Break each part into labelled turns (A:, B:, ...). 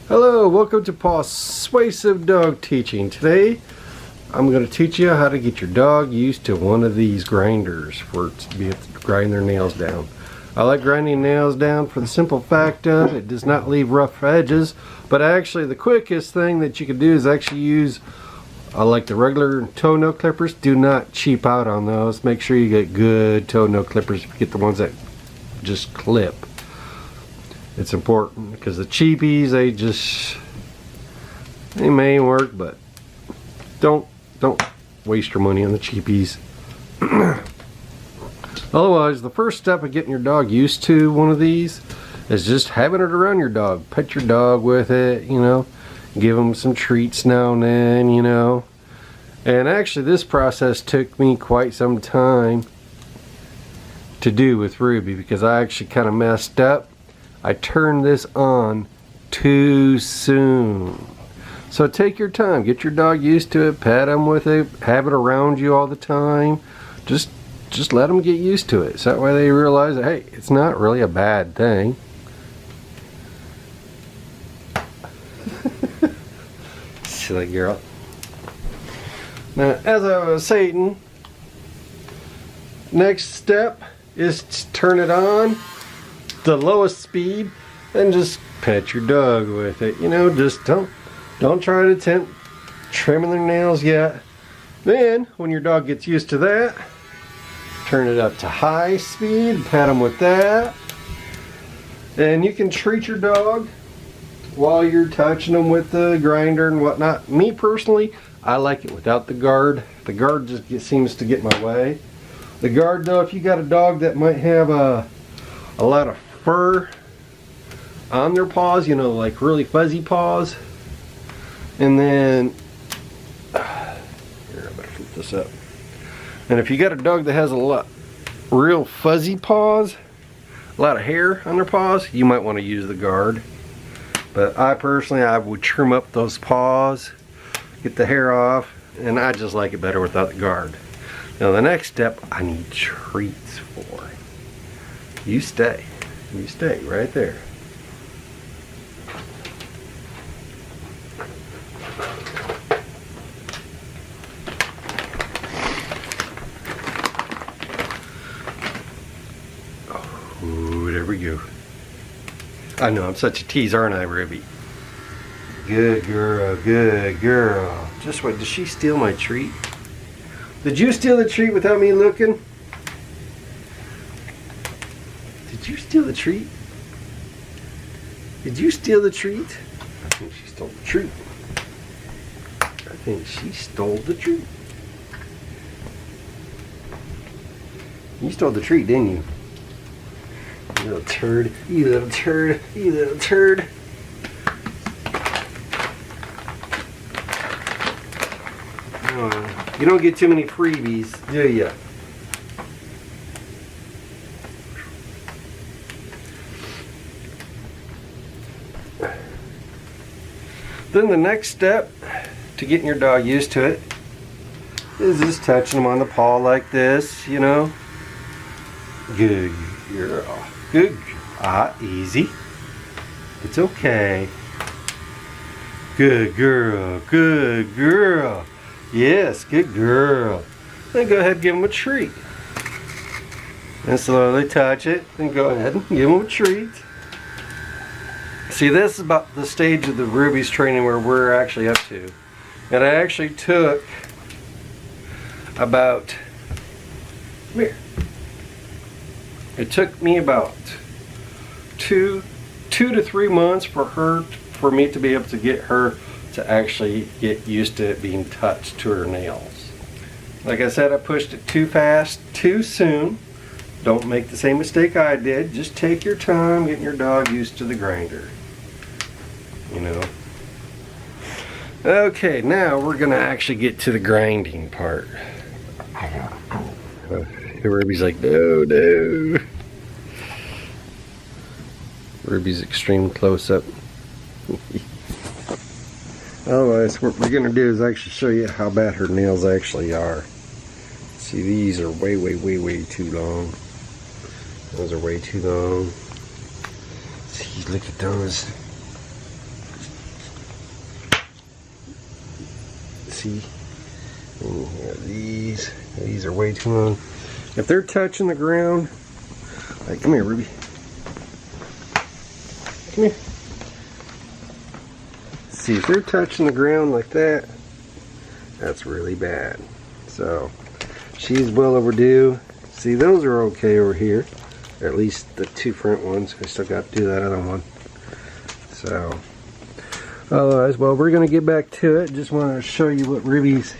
A: Hello, welcome to Pawsuasive Dog Teaching. Today I'm going to teach you how to get your dog used to one of these grinders for it to be able to grind their nails down. I like grinding nails down for the simple fact of it does not leave rough edges, but actually the quickest thing that you can do is actually use like the regular toenail clippers. Do not cheap out on those. Make sure you get good toenail clippers. If you get the ones that just clip, it's important, because the cheapies, they may work, but don't waste your money on the cheapies. Otherwise, the first step of getting your dog used to one of these is just having it around your dog. Pet your dog with it, you know, give them some treats now and then, you know. And actually this process took me quite some time to do with Ruby, because I actually kind of messed up. I turned this on too soon. So take your time, get your dog used to it, pet them with it, have it around you all the time. Just let them get used to it. So that way they realize that, hey, it's not really a bad thing. Silly girl. Now, as I was saying, next step is to turn it on the lowest speed and just pet your dog with it. You know, just don't try to attempt trimming their nails yet. Then when your dog gets used to that, turn it up to high speed, pet them with that, and you can treat your dog while you're touching them with the grinder and whatnot. Me personally, I like it without the guard. The guard just seems to get in my way. The guard though, if you got a dog that might have a lot of fur on their paws, you know, like really fuzzy paws, and then here, I better flip this up. And if you got a dog that has a lot real fuzzy paws, a lot of hair on their paws, you might want to use the guard. But I personally, I would trim up those paws, get the hair off, and I just like it better without the guard. Now the next step, I need treats for. You stay right there. Oh, there we go. I know, I'm such a tease, aren't I, Ruby? Good girl, good girl. Just wait, did she steal my treat? Did you steal the treat without me looking? Did you steal the treat? Did you steal the treat? I think she stole the treat. I think she stole the treat. You stole the treat, didn't you? You little turd. You little turd. You little turd. You don't get too many freebies, do you? Then the next step to getting your dog used to it is just touching them on the paw like this, you know. Good girl. Good. Easy. It's okay. Good girl. Good girl. Yes, good girl. Then go ahead and give them a treat. And slowly touch it, and go ahead and give them a treat. See, this is about the stage of the Ruby's training where we're actually up to. And I actually took about, come here. It took me about two to 3 months for me to be able to get her to actually get used to it being touched to her nails. Like I said, I pushed it too fast, too soon. Don't make the same mistake I did. Just take your time getting your dog used to the grinder. You know. Okay, now we're gonna actually get to the grinding part. Ruby's like, no. Ruby's extreme close up. Otherwise, what we're going to do is actually show you how bad her nails actually are. See, these are way too long. Those are way too long. See, look at those. see. And here, these are way too long. If they're touching the ground, like, come here, Ruby. Come here. See, if they're touching the ground like that, that's really bad. So, she's well overdue. See, those are okay over here. Or at least the two front ones. I still got to do that other one. So, otherwise, well, we're going to get back to it. Just wanted to show you what Ruby's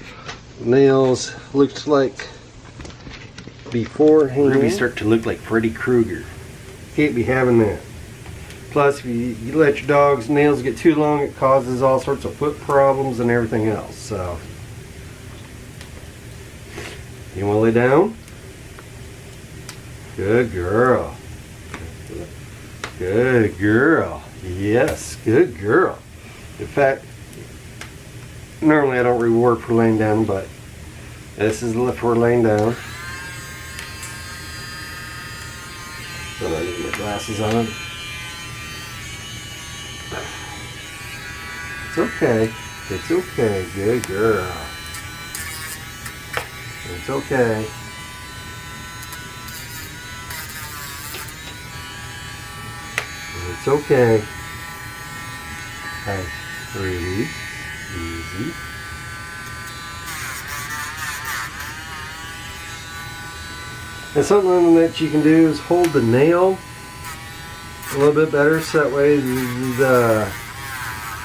A: nails looked like beforehand.
B: Ruby start to look like Freddy Krueger.
A: Can't be having that. Plus, if you let your dog's nails get too long, it causes all sorts of foot problems and everything else. So, you want to lay down? Good girl. Good girl. Yes, good girl. In fact, normally I don't reward for laying down, but this is for laying down. So I need my glasses on. It's okay. It's okay. Good girl. It's okay. It's okay. Hey, Ruby. Easy. And something that you can do is hold the nail a little bit better so that way the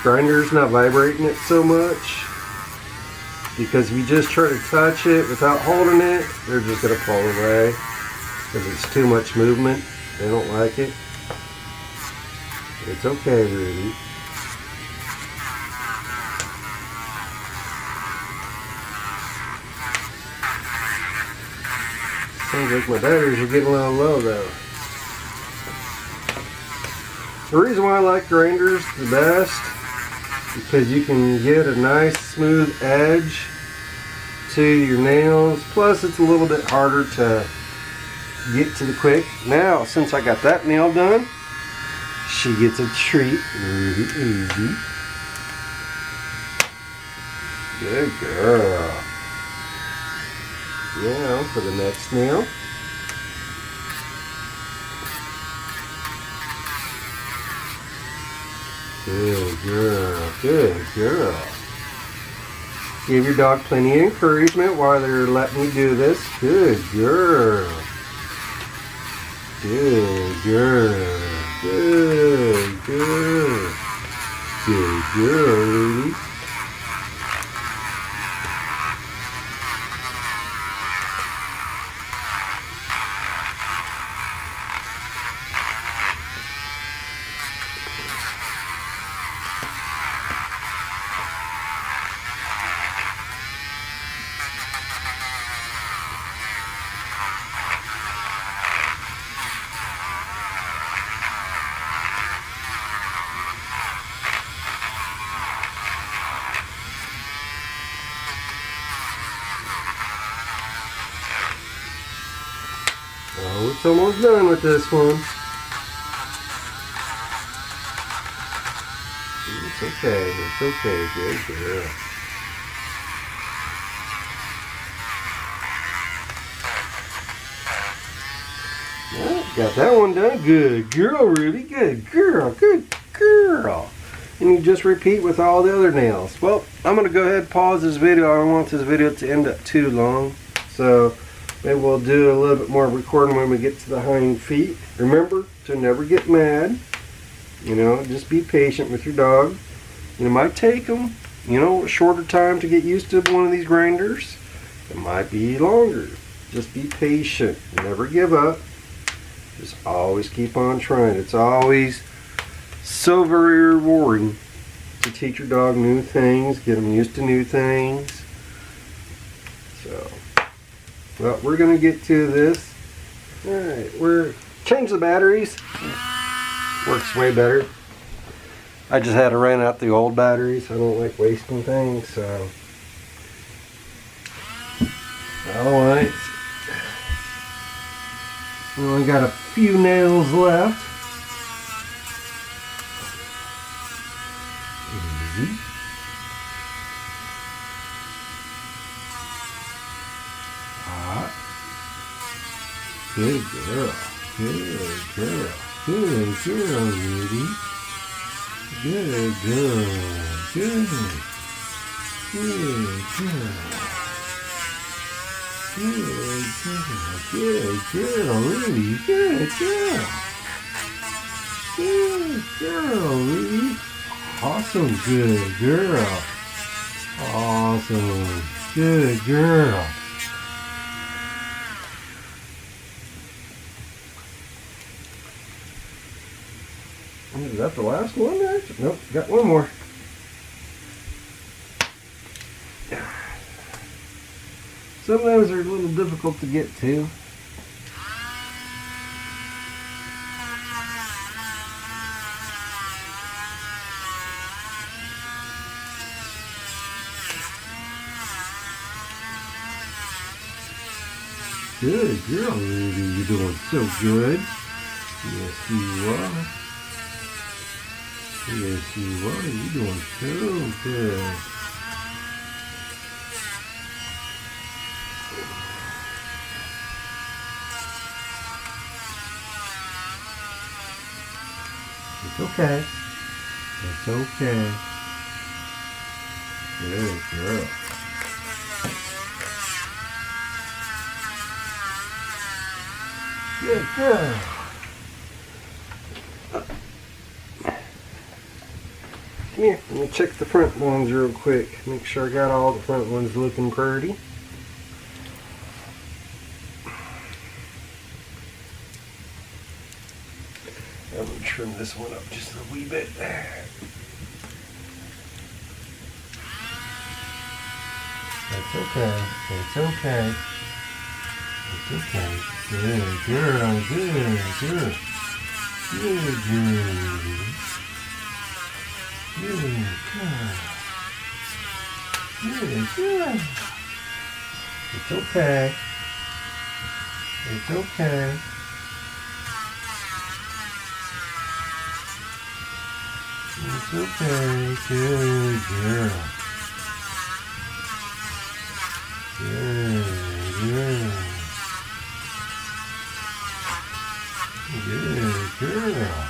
A: grinder's not vibrating it so much. Because if you just try to touch it without holding it, they're just going to fall away because it's too much movement. They don't like it. It's okay, Ruby. Sounds like my batteries are getting a little low though. The reason why I like grinders the best, because you can get a nice smooth edge to your nails. Plus it's a little bit harder to get to the quick. Now, since I got that nail done, she gets a treat. Ruby, easy. Good girl. Now for the next nail. Good girl. Good girl. Give your dog plenty of encouragement while they're letting you do this. Good girl. Good girl. Good girl. Good girl, Ruby. Oh, it's almost done with this one. It's okay. It's okay. Good girl. Well, got that one done. Good girl, Ruby. Good girl. Good girl. And you just repeat with all the other nails. Well, I'm going to go ahead and pause this video. I don't want this video to end up too long. So maybe we'll do a little bit more recording when we get to the hind feet. Remember to never get mad. You know, just be patient with your dog. It might take them, you know, a shorter time to get used to one of these grinders. It might be longer. Just be patient. Never give up. Just always keep on trying. It's always so very rewarding to teach your dog new things, get them used to new things. So, well, we're going to get to this. Alright, we're change the batteries. Works way better. I just had to run out the old batteries. I don't like wasting things, so. Alright. We only got a few nails left. Easy. Good girl. Good girl. Good girl, Ruby. Good girl. Good. Good girl. Good girl. Good girl, Ruby. Good girl. Good girl, Ruby. Awesome. Good girl. Awesome. Good girl. Is that the last one there? Nope, got one more. Sometimes they're a little difficult to get to. Good girl, Ruby. You're doing so good. Yes, you are. Yes, you are. You're doing so good. It's okay. It's okay. Good girl. Good girl. Come here, let me check the front ones real quick. Make sure I got all the front ones looking pretty. I'm going to trim this one up just a wee bit. That's okay. It's okay. It's okay. Good girl. Good girl. Good girl. Good girl. Good girl. It's okay. It's okay. It's okay. Good girl. Good girl. Good girl.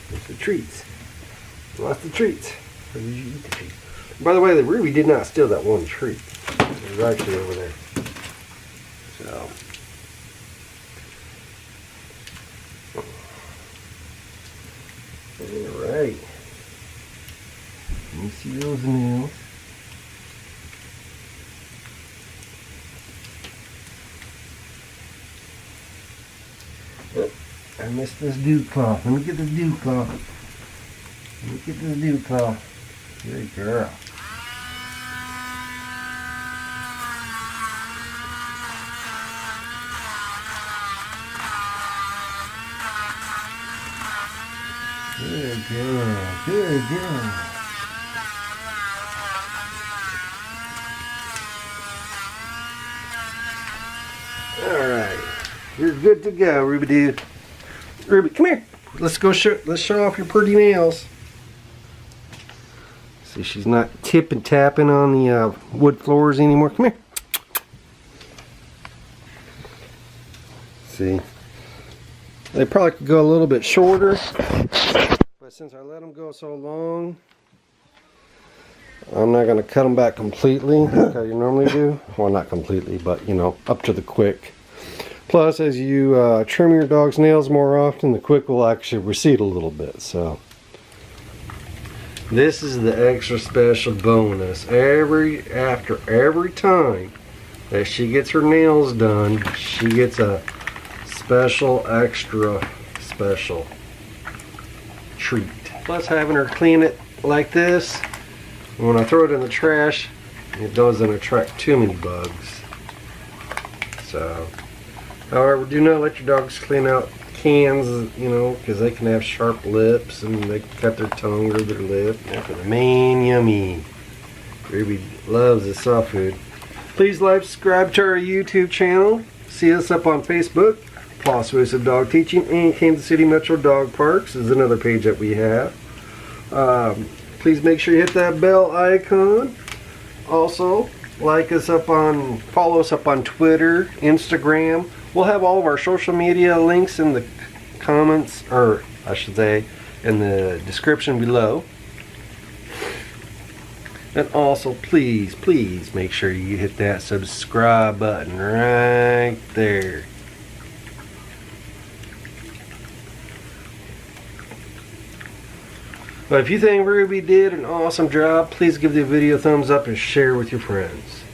A: There's the treats. Lots of treats. Or did you eat the treat? By the way, the Ruby did not steal that one treat. It was actually over there. So. Alright. Let me see those nails. Oh, I missed this dew cloth. Let me get the dew cloth. Let me get this dew cloth. Good girl. Good girl. Good girl. Alright. You're good to go, Ruby dude. Ruby, come here. Let's show off your pretty nails. See, she's not tipping tapping on the wood floors anymore. Come here. See, they probably could go a little bit shorter, but since I let them go so long, I'm not going to cut them back completely like I normally do. Well, not completely, but you know, up to the quick. Plus, as you trim your dog's nails more often, the quick will actually recede a little bit. So this is the extra special bonus. After every time that she gets her nails done, she gets a special, extra special treat. Plus, having her clean it like this, when I throw it in the trash, it doesn't attract too many bugs. So, however, do not let your dogs clean out cans, you know, because they can have sharp lips and they can cut their tongue or their lip. After the main yummy. Ruby loves this soft food. Please like, subscribe to our YouTube channel. See us up on Facebook. Pawsuasive Dog Teaching and Kansas City Metro Dog Parks is another page that we have. Please make sure you hit that bell icon. Also, Follow us up on Twitter, Instagram. We'll have all of our social media links in the comments, or I should say, in the description below. And also, please make sure you hit that subscribe button right there. But if you think Ruby did an awesome job, please give the video a thumbs up and share with your friends.